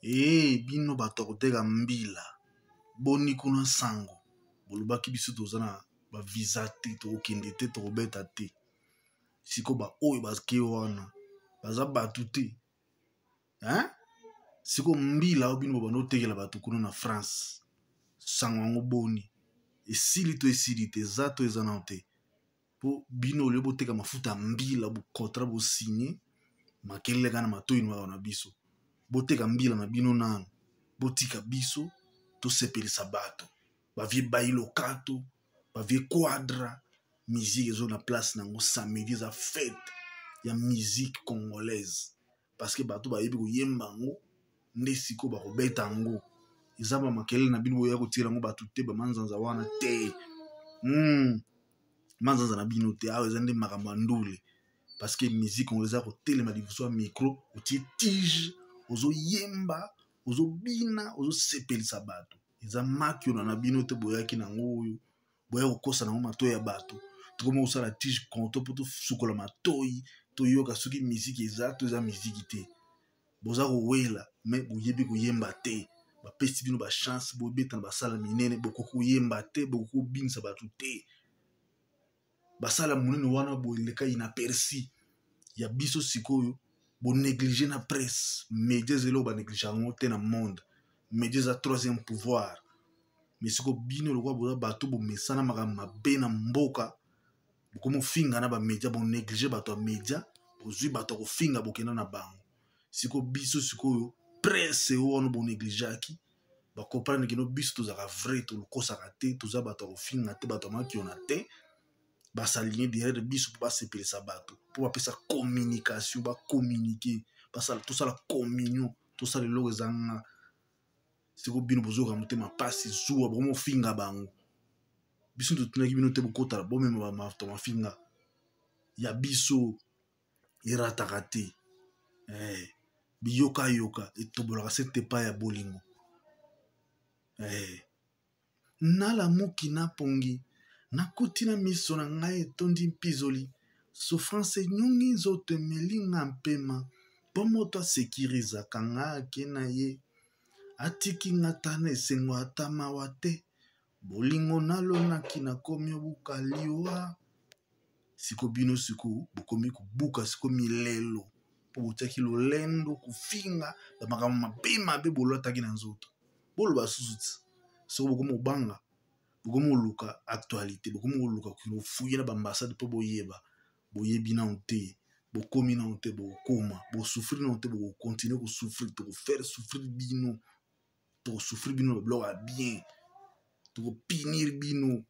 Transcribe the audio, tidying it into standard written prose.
bino bato koteka mbila boni kuna sango bolobaki biso tozana ba visa te tokende te tokobeta te siko ba oyo bazake wana baza batu te siko mbila o bino bano tekela bato kuna na France sango yango boni esili te eza to eza na te po bino le boteka mafuta mbila bo contrat bo signé makelele kana matoyi na biso boteka mbila na bino nano botika biso to sepelisa bato bavie bailo kato bavie quadra musique ezo na place nango samedi za fête ya musique congolaise parce que bato bayebi koyemba ngo nde siko bakobeta ngo eza ba makelele na bino boya kotira ngo bato te bamanzanza wana te manzanza na bino te awa eza nde makambo ya ndule parce que musique congolaise kotelema liboso ya micro otie tige ozo yemba ozo bina ozo sepelisa bato eza maki ona na bino te boyaki nango oyo boya kokosa nango matoyi ya bato tokoma kosala tige konto po tosukola matoyi toyoka soki musique eza to eza musique te boza kowela me boyebi koyemba te bapesi bino bachance bobeta na basala minene bokoki koyemba te bokoki kobinisa bato te basala monene wana boeleka inaperci ya biso sikoyo bonéglige na presse média ezelo banéglige yango te na monde média eza troisième pouvoir mais siko bino lokwa boza bato bomesana makambo mabe na mboka bokomi ofinga na bamédia bonéglige bato ya média bozwi bato ya kofinga bokenda na bango siko biso sikoyo presse wana bonégligeaki bakomprendre kino biso tozalaka vrai tolokosaka te toza bato ya kofinga te bato ya makiona te basaligné derrière biso mpo basepelisa bato mpo bapesa communication bacommunike tosala communion tosala eloko ezanga siko bino bozoyoka motema mpasi zuwa bokomi ofinga bango biso totunaki bino te bokotala bomema bamato mafinga ya biso erataka te biyokayoka etobolaka se te pa ya bolingo nalamuki napongi nakuti na miso na ngai etondi mpizoli souffrance enyongi nzoto emelinga mpema mpo moto asekirizaka nga ake na ye atiki nga ta na esengo ata mawa te bolingo nalonaki nakomi obuka liwa siko bino siko bokomi kobuka siko milelo mpo botiaki lolendo kofinga bamakambo mabe mabe bolotaki na nzoto boloba susu ti siko bokomi obanga bokomi oluka actualité bokomi oluka kofuye na bambassade mpo boyeba boyebi nano te bokomi nano te bokokoma bosouffrir nano te bokokontinue kosouffrir tokofaire souffrir bino tokosouffrir bino na babiloko ya bien tokopinir bino